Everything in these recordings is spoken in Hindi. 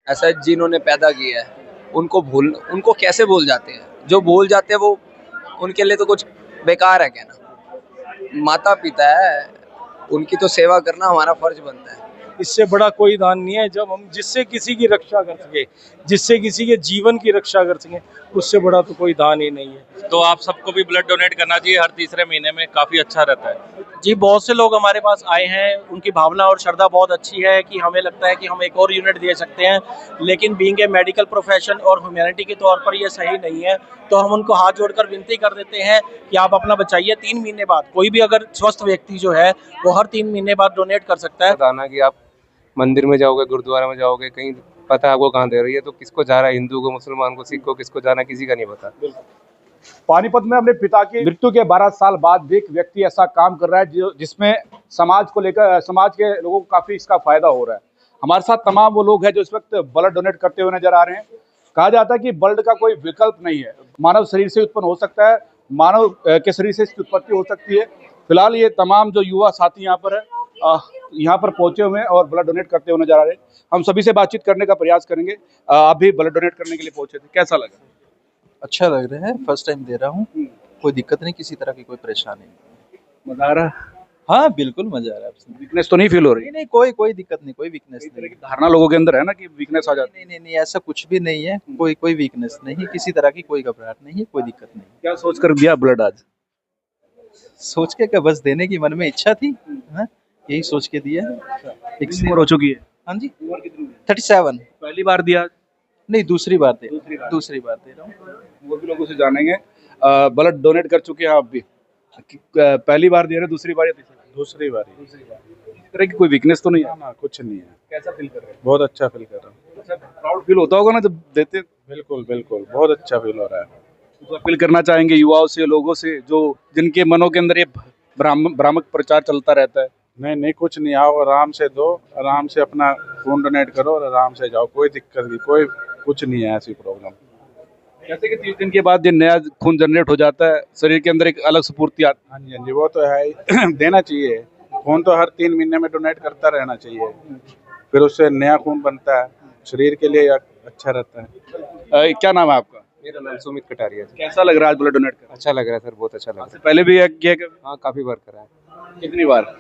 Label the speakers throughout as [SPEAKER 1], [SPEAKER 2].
[SPEAKER 1] ऐसा जिन्होंने पैदा किया है उनको कैसे भूल जाते हैं? जो भूल जाते हैं वो उनके लिए तो कुछ बेकार है कहना। माता पिता है, उनकी तो सेवा करना हमारा फर्ज बनता है।
[SPEAKER 2] इससे बड़ा कोई दान नहीं है। जब हम जिससे किसी की रक्षा कर सके, जिससे किसी के जीवन की रक्षा कर सके, उससे बड़ा तो कोई दान ही नहीं है।
[SPEAKER 3] तो आप सबको भी ब्लड डोनेट करना चाहिए हर तीसरे महीने में, काफ़ी अच्छा रहता है।
[SPEAKER 4] जी, बहुत से लोग हमारे पास आए हैं, उनकी भावना और श्रद्धा बहुत अच्छी है कि हमें लगता है कि हम एक और यूनिट दे सकते हैं, लेकिन बीइंग ए मेडिकल प्रोफेशन और ह्यूमैनिटी के तौर पर ये सही नहीं है। तो हम उनको हाथ जोड़कर विनती कर देते हैं कि आप अपना बचाइए। 3 महीने बाद कोई भी अगर स्वस्थ व्यक्ति जो है वो हर 3 महीने बाद डोनेट कर सकता है।
[SPEAKER 5] बताना कि आप मंदिर में जाओगे, गुरुद्वारा में जाओगे, कहीं पता है आपको कहाँ दे रही है, तो किसको जा रहा है, हिंदू को, मुसलमान को, सिख को, किसको जाना किसी का नहीं पता।
[SPEAKER 6] पानीपत में अपने पिता की मृत्यु के 12 साल बाद भी एक व्यक्ति ऐसा काम कर रहा है जिसमें समाज को लेकर, समाज के लोगों को काफी इसका फायदा हो रहा है। हमारे साथ तमाम वो लोग हैं जो इस वक्त ब्लड डोनेट करते हुए नजर आ रहे हैं। कहा जाता है कि ब्लड का कोई विकल्प नहीं है, मानव शरीर से उत्पन्न हो सकता है, मानव के शरीर से इसकी उत्पत्ति हो सकती है। फिलहाल ये तमाम जो युवा साथी यहाँ पर है, यहाँ पर पहुंचे हुए हैं और ब्लड डोनेट करते हुए नजर आ रहे हैं। हम सभी से बातचीत करने का प्रयास करेंगे। आप भी ब्लड डोनेट करने के लिए पहुंचे थे, कैसा लगा?
[SPEAKER 7] अच्छा लग रहा है, फर्स्ट टाइम दे रहा हूँ। कोई दिक्कत नहीं, किसी तरह की कोई परेशानी नहीं।
[SPEAKER 6] मजा आ रहा है?
[SPEAKER 7] हाँ बिल्कुल मजा आ रहा है।
[SPEAKER 6] वीकनेस तो नहीं फील हो रही?
[SPEAKER 7] नहीं नहीं, कोई दिक्कत नहीं, कोई वीकनेस नहीं।
[SPEAKER 6] धारणा लोगों के अंदर है ना कि वीकनेस आ जाती है।
[SPEAKER 7] नहीं नहीं नहीं, ऐसा कुछ भी नहीं है। कोई वीकनेस नहीं, किसी तरह की कोई घबराहट नहीं है, कोई दिक्कत नहीं।
[SPEAKER 6] क्या सोच कर दिया ब्लड आज?
[SPEAKER 7] सोच के क्या, बस देने की मन में इच्छा थी, यही सोच के दिया।
[SPEAKER 6] एक उम्र हो चुकी है?
[SPEAKER 7] हाँ जी, 37।
[SPEAKER 6] पहली बार दिया?
[SPEAKER 7] नहीं, दूसरी बार दे रहा हूँ।
[SPEAKER 6] वो भी लोगों से जानेंगे। ब्लड डोनेट कर चुके हैं आप भी? पहली बार दे रहे, दूसरी बार या तीसरी?
[SPEAKER 8] दूसरी बार।
[SPEAKER 6] इस तरह की कोई वीकनेस तो नहीं है?
[SPEAKER 8] ना, कुछ नहीं है।
[SPEAKER 6] कैसा फील कर रहे हैं?
[SPEAKER 8] बहुत अच्छा फील कर रहा हूँ।
[SPEAKER 6] अच्छा, प्राउड फील होता होगा ना जब देते?
[SPEAKER 8] बिल्कुल बिल्कुल, बहुत अच्छा फील हो रहा है।
[SPEAKER 6] तो अपील करना चाहेंगे युवाओं से, लोगों से जो जिनके मनों के अंदर ये भ्रामक प्रचार चलता रहता है?
[SPEAKER 8] नहीं नहीं, कुछ नहीं, आओ आराम से दो, आराम से अपना खून डोनेट करो और आराम से जाओ, कोई दिक्कत नहीं, कोई कुछ नहीं है ऐसी प्रॉब्लम।
[SPEAKER 6] जैसे कि 30 दिन के बाद ये नया खून जनरेट हो जाता है, शरीर के अंदर एक अलग स्फूर्ति आती है।
[SPEAKER 8] हाँ जी हाँ जी, वो तो है ही। देना चाहिए खून, तो हर 3 महीने में डोनेट करता रहना चाहिए, फिर उससे नया खून बनता है, शरीर के लिए अच्छा रहता है।
[SPEAKER 6] क्या नाम है आपका?
[SPEAKER 5] मेरा नाम सुमित कटारिया है।
[SPEAKER 6] कैसा लग रहा है आज ब्लड डोनेट कर?
[SPEAKER 5] अच्छा लग रहा है सर, बहुत अच्छा लग रहा है।
[SPEAKER 6] पहले भी किया कभी?
[SPEAKER 5] हाँ, काफ़ी बार करा है।
[SPEAKER 6] कितनी बार?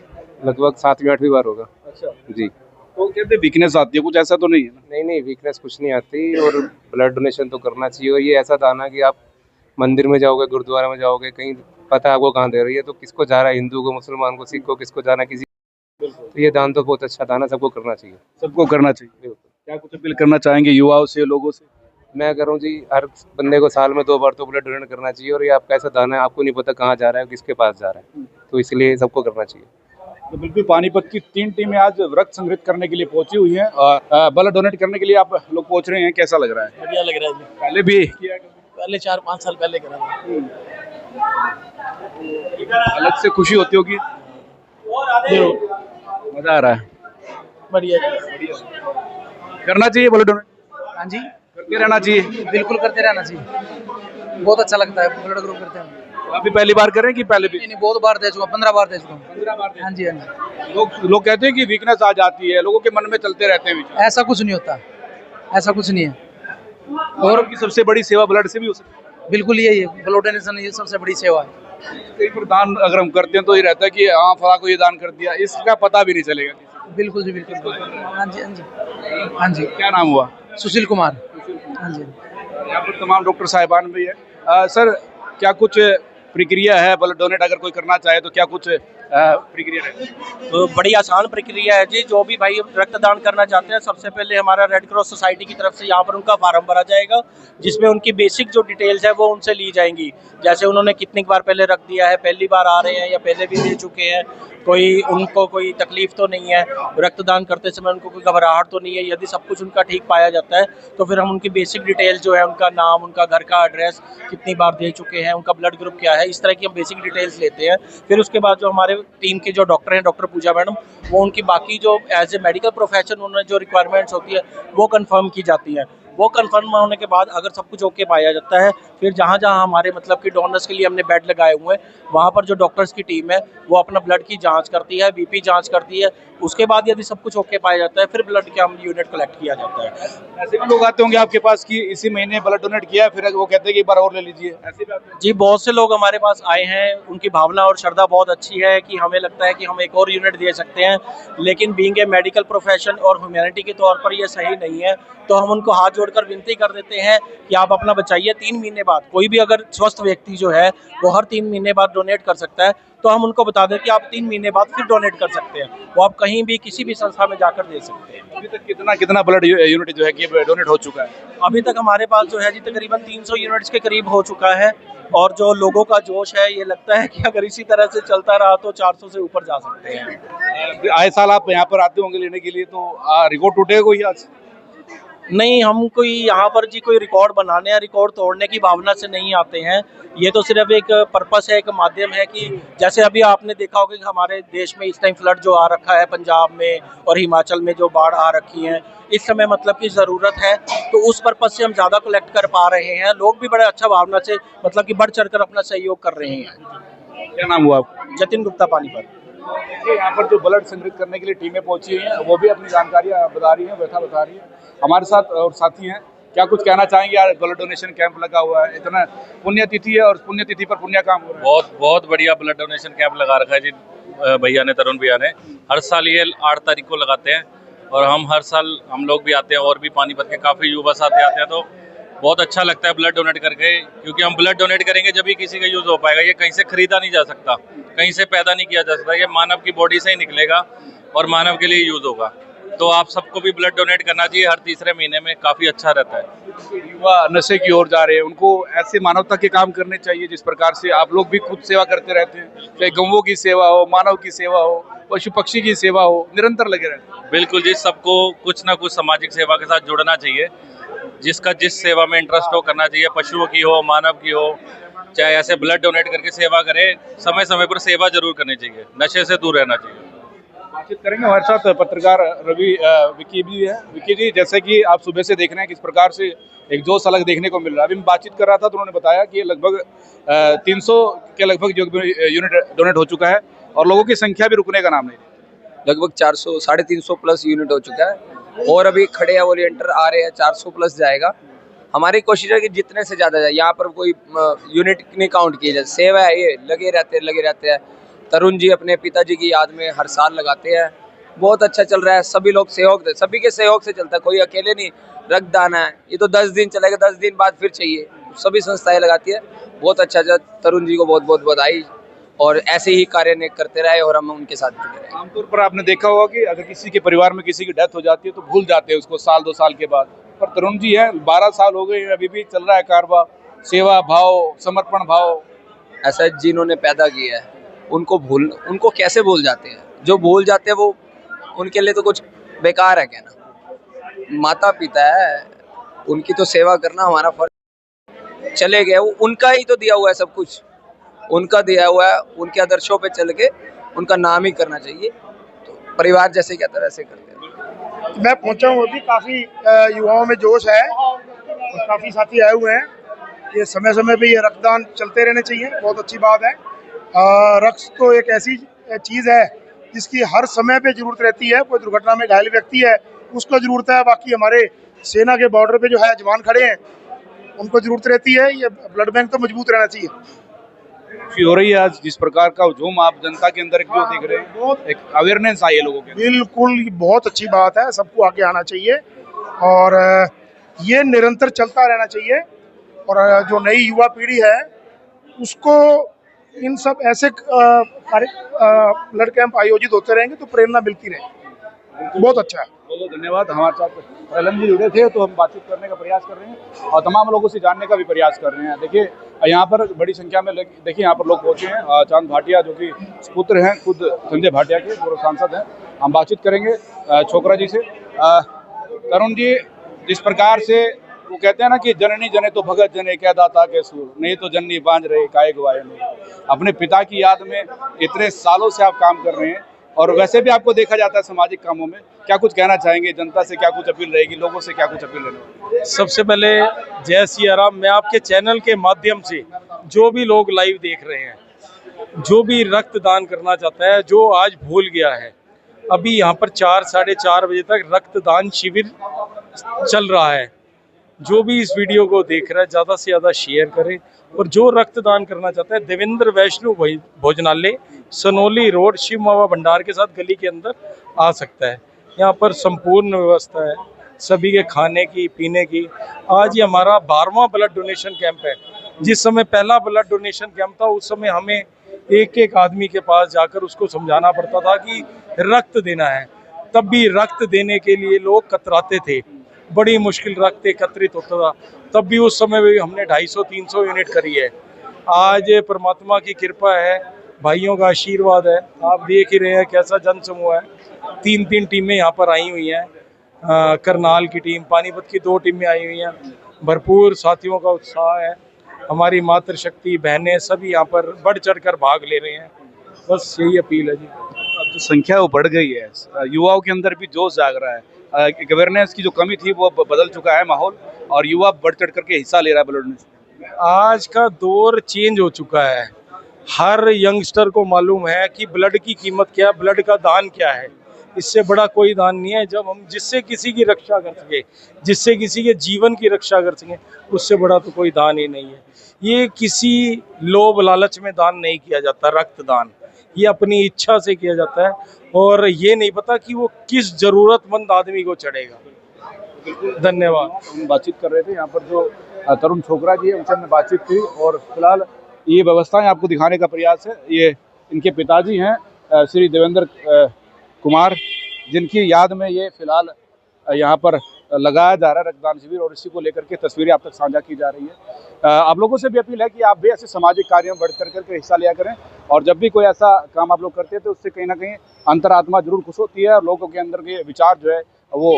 [SPEAKER 5] लगभग 7वीं 8वीं बार होगा।
[SPEAKER 6] अच्छा
[SPEAKER 5] जी।
[SPEAKER 6] तो कहते वीकनेस आती है, कुछ ऐसा तो नहीं है ना?
[SPEAKER 5] नहीं, वीकनेस कुछ नहीं आती, और ब्लड डोनेशन तो करना चाहिए। और ये ऐसा दान है कि आप मंदिर में जाओगे, गुरुद्वारा में जाओगे, कहीं पता है आपको कहाँ दे रही है, तो किसको जा रहा है, हिंदू को, मुसलमान को, सिख को, किसको जाना किसी। तो ये दान तो बहुत अच्छा दान है, सबको करना चाहिए।
[SPEAKER 6] सबको करना चाहिए। क्या कुछ अपील करना चाहेंगे युवाओं से, लोगों से?
[SPEAKER 5] मैं कह रहा हूँ जी, हर बंदे को साल में 2 बार तो ब्लड डोनेट करना चाहिए। और ये आपका ऐसा दान है, आपको नहीं पता कहाँ जा रहा है, किसके पास जा रहा है, तो इसलिए सबको करना चाहिए।
[SPEAKER 6] तो बिल्कुल पानीपत की 3 टीमें आज रक्त संग्रहित करने के लिए पहुंची हुई हैं और ब्लड डोनेट करने के लिए आप लोग पहुंच रहे हैं। कैसा लग रहा है?
[SPEAKER 4] बढ़िया लग रहा है जी।
[SPEAKER 6] पहले भी किया?
[SPEAKER 4] पहले 4-5 साल पहले करा था।
[SPEAKER 6] अलग से खुशी होती होगी? मजा आ रहा है?
[SPEAKER 4] बढ़िया।
[SPEAKER 6] करना चाहिए ब्लड डोनेट?
[SPEAKER 4] हाँ जी,
[SPEAKER 6] करते रहना चाहिए।
[SPEAKER 4] बिल्कुल करते रहना चाहिए, बहुत अच्छा लगता है ब्लड ग्रुप करते हैं।
[SPEAKER 6] अभी पहली बार कर रहे हैं कि पहले भी?
[SPEAKER 4] नहीं, बहुत बार दे चुका, 15 बार दे चुका हूँ।
[SPEAKER 6] 15 बार?
[SPEAKER 4] हाँ जी हाँ जी।
[SPEAKER 6] लोग कहते हैं कि वीकनेस आ जाती है, लोगों के मन में चलते रहते हैं विचार।
[SPEAKER 4] ऐसा कुछ नहीं होता, ऐसा कुछ नहीं है।
[SPEAKER 6] और की सबसे बड़ी सेवा ब्लड से भी हो सकती है?
[SPEAKER 4] बिल्कुल यही है, ब्लड डोनेशन ये सबसे बड़ी सेवा है।
[SPEAKER 6] कहीं पर दान अगर हम करते हैं तो ये रहता है कि हाँ फला को ये दान कर दिया, इसका पता भी नहीं चलेगा किसी को।
[SPEAKER 4] बिल्कुल जी, बिल्कुल। हाँ जी हाँ जी हाँ जी।
[SPEAKER 6] क्या नाम हुआ?
[SPEAKER 4] सुशील कुमार। हाँ जी।
[SPEAKER 6] यहाँ पर तमाम डॉक्टर साहिबान भी है। सर, क्या कुछ प्रक्रिया है ब्लड डोनेट अगर कोई करना चाहे तो? क्या कुछ प्रक्रिया है?
[SPEAKER 4] तो बड़ी आसान प्रक्रिया है जी। जो भी भाई रक्तदान करना चाहते हैं, सबसे पहले हमारा रेड क्रॉस सोसाइटी की तरफ से यहाँ पर उनका फार्म भरा जाएगा, जिसमें उनकी बेसिक जो डिटेल्स है वो उनसे ली जाएंगी। जैसे उन्होंने कितनी बार पहले रख दिया है, पहली बार आ रहे हैं या पहले भी दे चुके हैं, उनको कोई तकलीफ तो नहीं है, रक्तदान करते समय उनको कोई घबराहट तो नहीं है। यदि सब कुछ उनका ठीक पाया जाता है तो फिर हम उनकी बेसिक डिटेल्स जो है, उनका नाम, उनका घर का एड्रेस, कितनी बार दे चुके हैं, उनका ब्लड ग्रुप क्या है, इस तरह की हम बेसिक डिटेल्स लेते हैं। फिर उसके बाद जो हमारे टीम के जो डॉक्टर हैं, डॉक्टर पूजा मैडम, वो उनकी बाकी जो एज ए मेडिकल प्रोफेशन उन्होंने जो रिक्वायरमेंट्स होती है वो कंफर्म की जाती है। वो कंफर्म होने के बाद अगर सब कुछ ओके पाया जाता है, फिर जहाँ जहाँ हमारे मतलब कि डोनर्स के लिए हमने बेड लगाए हुए हैं, वहाँ पर जो डॉक्टर्स की टीम है वो अपना ब्लड की जांच करती है, बीपी जांच करती है। उसके बाद यदि सब कुछ ओके पाया जाता है, फिर ब्लड के हम यूनिट कलेक्ट किया जाता है।
[SPEAKER 6] ऐसे भी लोग आते होंगे आपके पास कि इसी महीने ब्लड डोनेट किया है, फिर वो कहते हैं कि एक बार और ले लीजिए, ऐसे भी आते हैं?
[SPEAKER 4] जी, बहुत से लोग हमारे पास आए हैं, उनकी भावना और श्रद्धा बहुत अच्छी है कि हमें लगता है कि हम एक और यूनिट दे सकते हैं, लेकिन बीइंग ए मेडिकल प्रोफेशन और ह्यूमैनिटी के तौर पर ये सही नहीं है। तो हम उनको हाथ जोड़कर विनती कर देते हैं कि आप अपना बचाइए। 3 महीने बाद कोई भी अगर स्वस्थ व्यक्ति जो है वो हर 3 महीने बाद डोनेट कर सकता है, तो हम उनको बता दें कि आप 3 महीने बाद फिर डोनेट कर सकते हैं। वो आप कहीं भी किसी भी संस्था में जाकर दे सकते हैं।
[SPEAKER 6] अभी तक कितना ब्लड यूनिट जो है कि डोनेट हो चुका है?
[SPEAKER 4] अभी तक हमारे पास जो है जी तकरीबन 300 यूनिट्स के करीब हो चुका है, और जो लोगों का जोश है, ये लगता है कि अगर इसी तरह से चलता रहा तो 400 से ऊपर जा सकते हैं।
[SPEAKER 6] आए साल आप यहाँ पर आते होंगे लेने के लिए, तो रिकॉर्ड टूटेगा कोई आज?
[SPEAKER 4] नहीं, हम कोई यहाँ पर जी कोई रिकॉर्ड बनाने या रिकॉर्ड तोड़ने की भावना से नहीं आते हैं। ये तो सिर्फ एक पर्पस है, एक माध्यम है कि जैसे अभी आपने देखा होगा कि हमारे देश में इस टाइम फ्लड जो आ रखा है पंजाब में और हिमाचल में जो बाढ़ आ रखी है, इस समय मतलब की ज़रूरत है, तो उस पर्पस से हम ज़्यादा कलेक्ट कर पा रहे हैं। लोग भी बड़े अच्छा भावना से मतलब कि बढ़ चढ़ कर अपना सहयोग कर रहे हैं।
[SPEAKER 6] क्या नाम हुआ आपका?
[SPEAKER 4] जतिन गुप्ता पानीपत।
[SPEAKER 6] देखिए, यहाँ पर जो ब्लड संग्रहित करने के लिए टीमें पहुंची हुई हैं, वो भी अपनी जानकारियाँ बता रही हैं, व्यथा बता रही हैं। हमारे साथ और साथी हैं, क्या कुछ कहना चाहेंगे? यार, ब्लड डोनेशन कैंप लगा हुआ है, इतना पुण्यतिथि है और पुण्यतिथि पर पुण्य काम हो रहा है।
[SPEAKER 3] बहुत बढ़िया ब्लड डोनेशन कैंप लगा रखा है जी भैया ने, तरुण भैया ने। हर साल ये 8 तारीख को लगाते हैं, और हम हर साल हम लोग भी आते हैं, और भी पानीपत के काफ़ी युवा साथी आते हैं। तो बहुत अच्छा लगता है ब्लड डोनेट करके, क्योंकि हम ब्लड डोनेट करेंगे जब भी किसी का यूज़ हो पाएगा। ये कहीं से खरीदा नहीं जा सकता, कहीं से पैदा नहीं किया जा सकता, ये मानव की बॉडी से ही निकलेगा और मानव के लिए यूज़ होगा। तो आप सबको भी ब्लड डोनेट करना चाहिए हर तीसरे महीने में, काफ़ी अच्छा रहता है।
[SPEAKER 6] युवा नशे की ओर जा रहे हैं, उनको ऐसे मानवता के काम करने चाहिए जिस प्रकार से आप लोग भी खुद सेवा करते रहते हैं, चाहे गौओं की सेवा हो, मानव की सेवा हो, पशु पक्षी की सेवा हो, निरंतर लगे रहते हैं।
[SPEAKER 3] बिल्कुल जी, सबको कुछ ना कुछ सामाजिक सेवा के साथ जुड़ना चाहिए। जिसका जिस सेवा में इंटरेस्ट हो करना चाहिए, पशुओं की हो, मानव की हो, चाहे ऐसे ब्लड डोनेट करके सेवा करें। समय समय पर सेवा जरूर करनी चाहिए, नशे से दूर रहना चाहिए।
[SPEAKER 6] बातचीत करेंगे हमारे साथ पत्रकार विक्की भी है। विक्की जी, जैसे कि आप सुबह से देख रहे हैं किस प्रकार से एक जोश अलग देखने को मिल रहा है। अभी मैं बातचीत कर रहा था तो उन्होंने बताया कि लगभग 300 के लगभग जो यूनिट डोनेट हो चुका है, और लोगों की संख्या भी रुकने का नाम नहीं लेती।
[SPEAKER 1] लगभग 400 350 प्लस यूनिट हो चुका है, और अभी खड़े हैं वॉलंटियर आ रहे हैं, 400 प्लस जाएगा। हमारी कोशिश है कि जितने से ज़्यादा जाए। यहाँ पर कोई यूनिट नहीं काउंट किए जाए, सेवा है, ये लगे रहते हैं। तरुण जी अपने पिताजी की याद में हर साल लगाते हैं, बहुत अच्छा चल रहा है। सभी लोग सहयोग, सभी के सहयोग से चलता है, कोई अकेले नहीं। रक्तदान है, ये तो 10 दिन चलेगा, 10 दिन बाद फिर चाहिए, सभी संस्थाएं लगाती है। बहुत अच्छा। तरुण जी को बहुत बहुत बधाई, और ऐसे ही कार्य करते रहे और हम उनके साथ जुड़े रहे।
[SPEAKER 6] आमतौर पर आपने देखा होगा कि अगर किसी के परिवार में किसी की डेथ हो जाती है तो भूल जाते हैं उसको साल 2 साल के बाद, पर तरुण जी हैं, 12 साल हो गए, अभी भी चल रहा है कारवा, सेवा भाव, समर्पण भाव।
[SPEAKER 1] ऐसा जिन्होंने पैदा किया है उनको कैसे भूल जाते हैं? जो भूल जाते हैं वो उनके लिए तो कुछ बेकार है कहना। माता पिता है, उनकी तो सेवा करना हमारा फर्ज। चले गए, वो उनका ही तो दिया हुआ है, सब कुछ उनका दिया हुआ है। उनके आदर्शों पे चल के उनका नाम ही करना चाहिए। तो परिवार जैसे कहता है वैसे करते हैं।
[SPEAKER 9] मैं पहुंचा हूँ, अभी काफ़ी युवाओं में जोश है और काफ़ी साथी आए हुए हैं। ये समय समय पे ये रक्तदान चलते रहने चाहिए, बहुत अच्छी बात है। रक्त तो एक ऐसी चीज़ है जिसकी हर समय पे ज़रूरत रहती है। कोई दुर्घटना में घायल व्यक्ति है, उसको ज़रूरत है। बाकी हमारे सेना के बॉर्डर पे जो है जवान खड़े हैं, उनको ज़रूरत रहती है। ये ब्लड बैंक तो मजबूत रहना चाहिए।
[SPEAKER 6] हो रही है आज जिस प्रकार का हुजूम आप जनता के अंदर जो देख रहे हैं, एक अवेयरनेस आई है लोगों के।
[SPEAKER 9] बिल्कुल, बहुत अच्छी बात है, सबको आगे आना चाहिए और ये निरंतर चलता रहना चाहिए। और जो नई युवा पीढ़ी है उसको इन सब ऐसे ब्लड कैंप आयोजित होते रहेंगे तो प्रेरणा मिलती रहेगी। बहुत अच्छा है।
[SPEAKER 6] बहुत धन्यवाद। हमारे साथ रैलन जी जुड़े थे, तो हम बातचीत करने का प्रयास कर रहे हैं और तमाम लोगों से जानने का भी प्रयास कर रहे हैं। देखिए, यहाँ पर बड़ी संख्या में देखिए यहाँ पर लोग पहुँचे हैं। चांद भाटिया जो कि पुत्र हैं खुद संजय भाटिया के, पूर्व सांसद हैं। हम बातचीत करेंगे छोकरा जी से। तरुण जी, जिस प्रकार से वो कहते हैं ना कि जननी जने तो भगत जने क्या दाता के सूर, नहीं तो जननी बांझ रहे काय गवाए नहीं। अपने पिता की याद में इतने सालों से आप काम कर रहे हैं और वैसे भी आपको देखा जाता है सामाजिक कामों में, क्या कुछ कहना चाहेंगे? जनता से क्या कुछ अपील रहेगी, लोगों से क्या कुछ अपील रहेगी?
[SPEAKER 2] सबसे पहले जय सिया राम। मैं आपके चैनल के माध्यम से जो भी लोग लाइव देख रहे हैं, जो भी रक्तदान करना चाहता है, जो आज भूल गया है, अभी यहाँ पर 4 साढ़े 4 बजे तक रक्तदान शिविर चल रहा है। जो भी इस वीडियो को देख रहा है ज़्यादा से ज़्यादा शेयर करें, और जो रक्तदान करना चाहता है देवेंद्र वैष्णो भोजनालय, सनोली रोड, शिव मावा भंडार के साथ गली के अंदर आ सकता है। यहाँ पर संपूर्ण व्यवस्था है सभी के खाने की, पीने की। आज ये हमारा 12वां ब्लड डोनेशन कैंप है। जिस समय पहला ब्लड डोनेशन कैंप था, उस समय हमें एक एक आदमी के पास जाकर उसको समझाना पड़ता था कि रक्त देना है। तब भी रक्त देने के लिए लोग कतराते थे, बड़ी मुश्किल रक्त एकत्रित होता था। तब भी उस समय भी हमने 250-300 यूनिट करी है। आज परमात्मा की कृपा है, भाइयों का आशीर्वाद है, आप देख ही रहे हैं कैसा जन समूह है। 3-3 टीमें यहाँ पर आई हुई हैं, करनाल की टीम, पानीपत की 2 टीमें आई हुई हैं। भरपूर साथियों का उत्साह है। हमारी मातृशक्ति बहनें सभी यहाँ पर बढ़ चढ़ कर भाग ले रहे हैं। बस यही अपील है जी।
[SPEAKER 6] अब जो संख्या वो बढ़ गई है, युवाओं के अंदर भी जोश जाग रहा है। अवेयरनेस की जो कमी थी वो बदल चुका है माहौल, और युवा बढ़ चढ़ करके हिस्सा ले रहा है ब्लड डोनेशन।
[SPEAKER 2] आज का दौर चेंज हो चुका है। हर यंगस्टर को मालूम है कि ब्लड की कीमत क्या है, ब्लड का दान क्या है। इससे बड़ा कोई दान नहीं है। जब हम जिससे किसी की रक्षा कर सके, जिससे किसी के जीवन की रक्षा कर सकें, उससे बड़ा तो कोई दान ही नहीं है। ये किसी लोभ लालच में दान नहीं किया जाता। रक्तदान ये अपनी इच्छा से किया जाता है, और ये नहीं पता कि वो किस जरूरतमंद आदमी को चढ़ेगा। धन्यवाद।
[SPEAKER 6] हम बातचीत कर रहे थे, यहाँ पर जो तरुण छोकरा जी है उनसे हमने बातचीत की, और फिलहाल ये व्यवस्थाएं आपको दिखाने का प्रयास है। ये इनके पिताजी हैं श्री देवेंद्र कुमार, जिनकी याद में ये फिलहाल यहाँ पर लगाया जा रहा है रक्तदान शिविर, और इसी को लेकर के तस्वीरें आप तक साझा की जा रही है। आप लोगों से भी अपील है कि आप भी ऐसे सामाजिक कार्यों में बढ़ चढ़ करके हिस्सा लिया करें, और जब भी कोई ऐसा काम आप लोग करते हैं तो उससे कहीं ना कहीं अंतरात्मा जरूर खुश होती है, और लोगों के अंदर के विचार जो है वो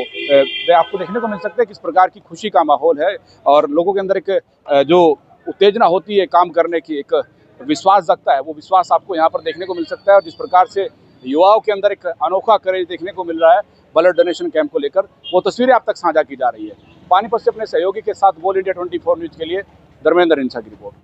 [SPEAKER 6] आपको देखने को मिल सकते हैं किस प्रकार की खुशी का माहौल है, और लोगों के अंदर एक जो उत्तेजना होती है काम करने की, एक विश्वास जगता है, वो विश्वास आपको यहाँ पर देखने को मिल सकता है। और जिस प्रकार से युवाओं के अंदर एक अनोखा करेज देखने को मिल रहा है ब्लड डोनेशन कैंप को लेकर, वो तस्वीरें आप तक साझा की जा रही है। पानीपत से अपने सहयोगी के साथ वॉल इंडिया 24 न्यूज के लिए धर्मेंद्र इंसा की रिपोर्ट।